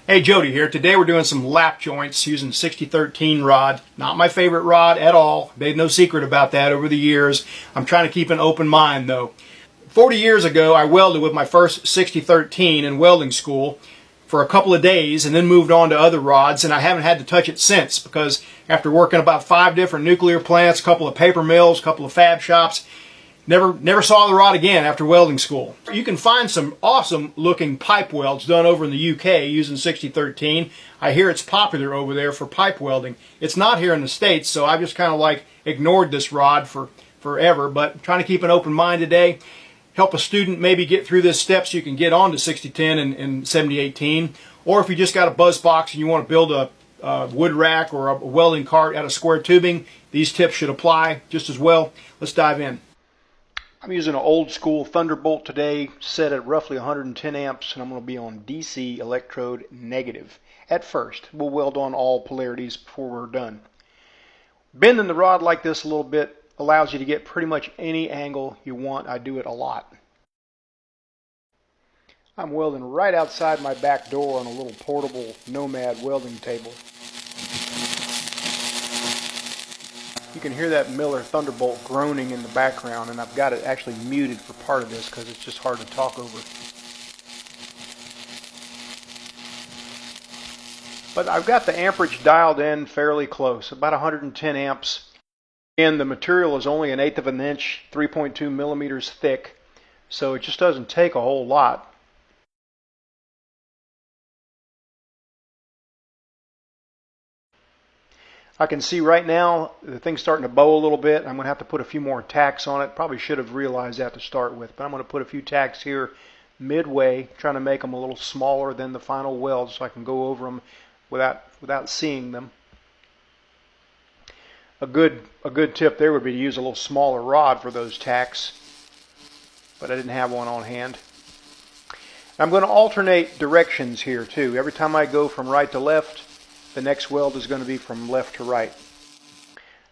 Hey, Jody here. Today we're doing some lap joints using 6013 rod. Not my favorite rod at all. Made no secret about that over the years. I'm trying to keep an open mind though. 40 years ago I welded with my first 6013 in welding school for a couple of days and then moved on to other rods, and I haven't had to touch it since because after working about 5 different nuclear plants, a couple of paper mills, a couple of fab shops, Never saw the rod again after welding school. You can find some awesome looking pipe welds done over in the UK using 6013. I hear it's popular over there for pipe welding. It's not here in the States, so I've just kind of like ignored this rod for forever, but I'm trying to keep an open mind today. Help a student maybe get through this step so you can get on to 6010 and 7018. Or if you just got a buzz box and you want to build a wood rack or a welding cart out of square tubing, these tips should apply just as well. Let's dive in. I'm using an old school Thunderbolt today, set at roughly 110 amps, and I'm going to be on DC electrode negative. At first, we'll weld on all polarities before we're done. Bending the rod like this a little bit allows you to get pretty much any angle you want. I do it a lot. I'm welding right outside my back door on a little portable Nomad welding table. You can hear that Miller Thunderbolt groaning in the background, and I've got it actually muted for part of this because it's just hard to talk over. But I've got the amperage dialed in fairly close, about 110 amps. And the material is only 1/8 of an inch, 3.2 millimeters thick, so it just doesn't take a whole lot. I can see right now the thing's starting to bow a little bit. I'm going to have to put a few more tacks on it. Probably should have realized that to start with, but I'm going to put a few tacks here midway, trying to make them a little smaller than the final weld so I can go over them without seeing them. A good tip there would be to use a little smaller rod for those tacks, but I didn't have one on hand. I'm going to alternate directions here too. Every time I go from right to left, the next weld is going to be from left to right.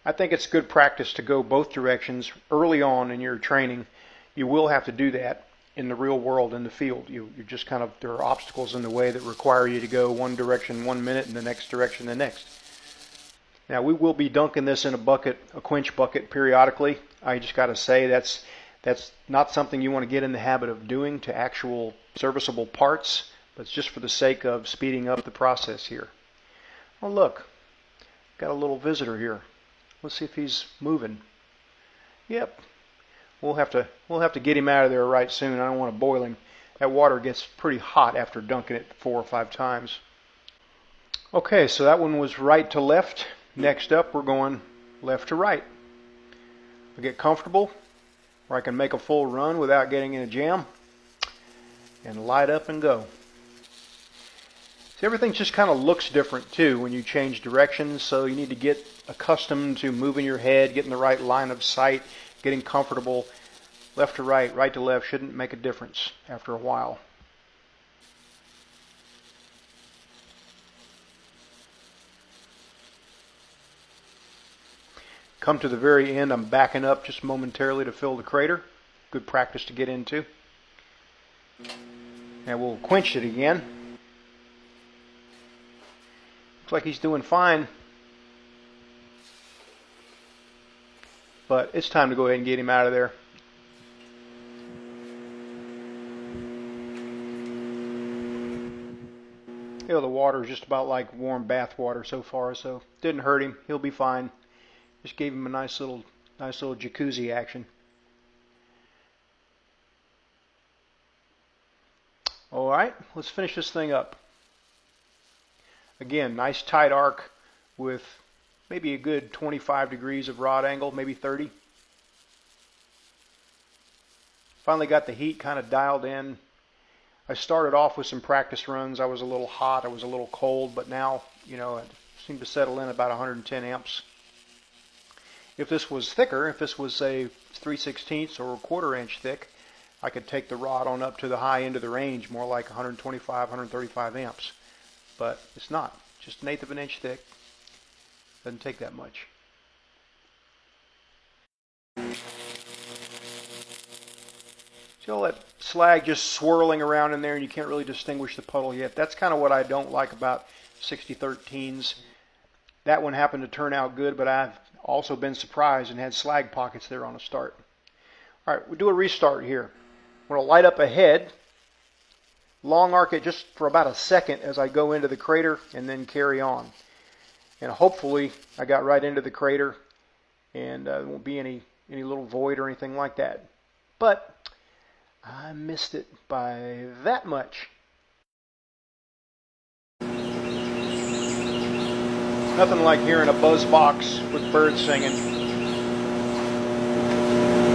I think it's good practice to go both directions early on in your training. You will have to do that in the real world, in the field. You just kind of, there are obstacles in the way that require you to go one direction 1 minute and the next direction the next. Now we will be dunking this in a bucket, a quench bucket, periodically. I just got to say that's not something you want to get in the habit of doing to actual serviceable parts, but it's just for the sake of speeding up the process here. Oh look, got a little visitor here. Let's see if he's moving. Yep. We'll have to get him out of there right soon. I don't want to boil him. That water gets pretty hot after dunking it 4 or 5 times. Okay, so that one was right to left. Next up, we're going left to right. I get comfortable where I can make a full run without getting in a jam and light up and go. See, everything just kind of looks different too when you change directions, so you need to get accustomed to moving your head, getting the right line of sight, getting comfortable. Left to right, right to left shouldn't make a difference after a while. Come to the very end, I'm backing up just momentarily to fill the crater. Good practice to get into. And we'll quench it again. Looks like he's doing fine, but it's time to go ahead and get him out of there. You know, the water is just about like warm bath water so far, so didn't hurt him. He'll be fine. Just gave him a nice little jacuzzi action. All right, let's finish this thing up. Again, nice tight arc with maybe a good 25 degrees of rod angle, maybe 30. Finally got the heat kind of dialed in. I started off with some practice runs. I was a little hot, I was a little cold, but now, you know, it seemed to settle in about 110 amps. If this was thicker, if this was say 3/16 or a 1/4 inch thick, I could take the rod on up to the high end of the range, more like 125, 135 amps. But it's not. Just 1/8 of an inch thick. Doesn't take that much. See all that slag just swirling around in there and you can't really distinguish the puddle yet. That's kind of what I don't like about 6013s. That one happened to turn out good, but I've also been surprised and had slag pockets there on a start. All right, we'll do a restart here. I'm going to light up ahead, long arc it just for about a second as I go into the crater and then carry on. And hopefully I got right into the crater and there won't be any little void or anything like that. But I missed it by that much. Nothing like hearing a buzz box with birds singing.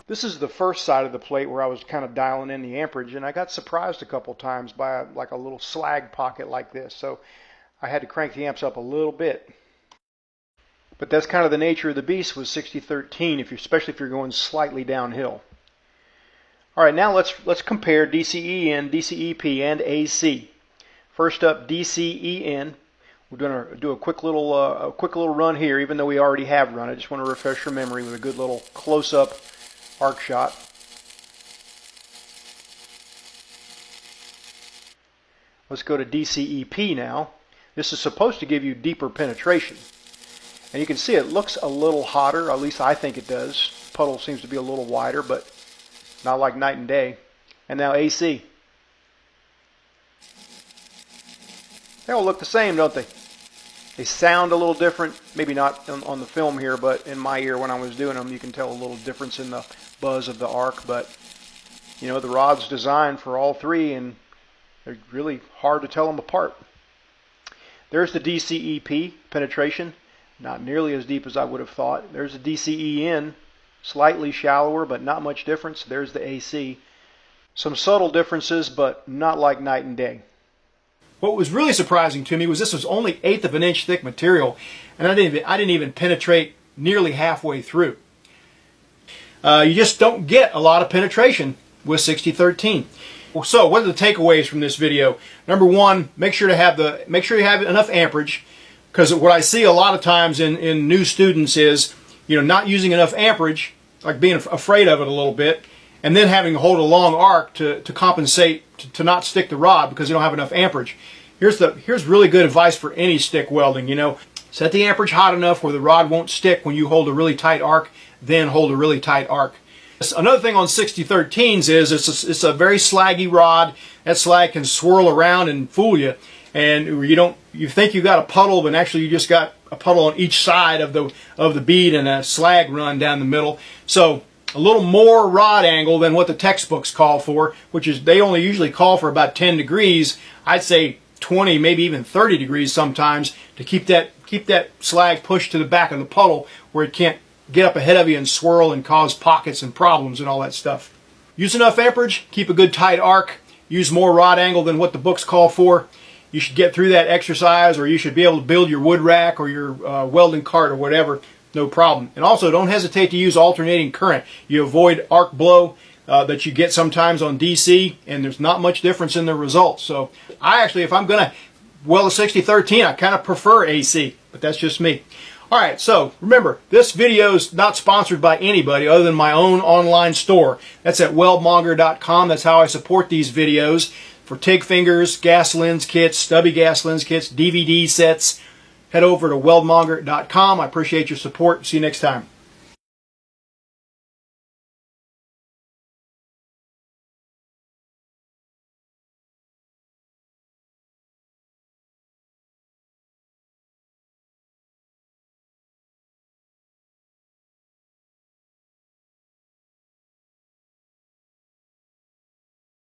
This is the first side of the plate where I was kind of dialing in the amperage, and I got surprised a couple times by like a little slag pocket like this. So I had to crank the amps up a little bit. But that's kind of the nature of the beast with 6013, especially if you're going slightly downhill. All right, now let's compare DCEN, DCEP, and AC. First up, DCEN. We're going to do a quick little run here, even though we already have run. I just want to refresh your memory with a good little close-up arc shot. Let's go to DCEP now. This is supposed to give you deeper penetration. And you can see it looks a little hotter, at least I think it does. Puddle seems to be a little wider, but not like night and day. And now AC. They all look the same, don't they? They sound a little different, maybe not on the film here, but in my ear when I was doing them, you can tell a little difference in the buzz of the arc. But, you know, the rod's designed for all three, and they're really hard to tell them apart. There's the DCEP penetration, not nearly as deep as I would have thought. There's the DCEN, slightly shallower, but not much difference. There's the AC. Some subtle differences, but not like night and day. What was really surprising to me was this was only 1/8 of an inch thick material, and I didn't even penetrate nearly halfway through. You just don't get a lot of penetration with 6013. So, what are the takeaways from this video? Number one, make sure you have enough amperage, because what I see a lot of times in new students is, you know, not using enough amperage, like being afraid of it a little bit, and then having to hold a long arc to compensate to not stick the rod because you don't have enough amperage. Here's really good advice for any stick welding. You know, set the amperage hot enough where the rod won't stick when you hold a really tight arc, then hold a really tight arc. Another thing on 6013s is it's a very slaggy rod. That slag can swirl around and fool you, and you think you got a puddle, but actually you just got a puddle on each side of the bead and a slag run down the middle. So a little more rod angle than what the textbooks call for, which is they only usually call for about 10 degrees. I'd say 20, maybe even 30 degrees sometimes to keep that slag pushed to the back of the puddle where it can't get up ahead of you and swirl and cause pockets and problems and all that stuff. Use enough amperage, keep a good tight arc, use more rod angle than what the books call for. You should get through that exercise, or you should be able to build your wood rack or your welding cart or whatever, no problem. And also, don't hesitate to use alternating current. You avoid arc blow that you get sometimes on DC, and there's not much difference in the results. So I actually, if I'm going to weld a 6013, I kind of prefer AC, but that's just me. All right, so remember, this video is not sponsored by anybody other than my own online store. That's at weldmonger.com. That's how I support these videos. For TIG fingers, gas lens kits, stubby gas lens kits, DVD sets, head over to weldmonger.com. I appreciate your support. See you next time.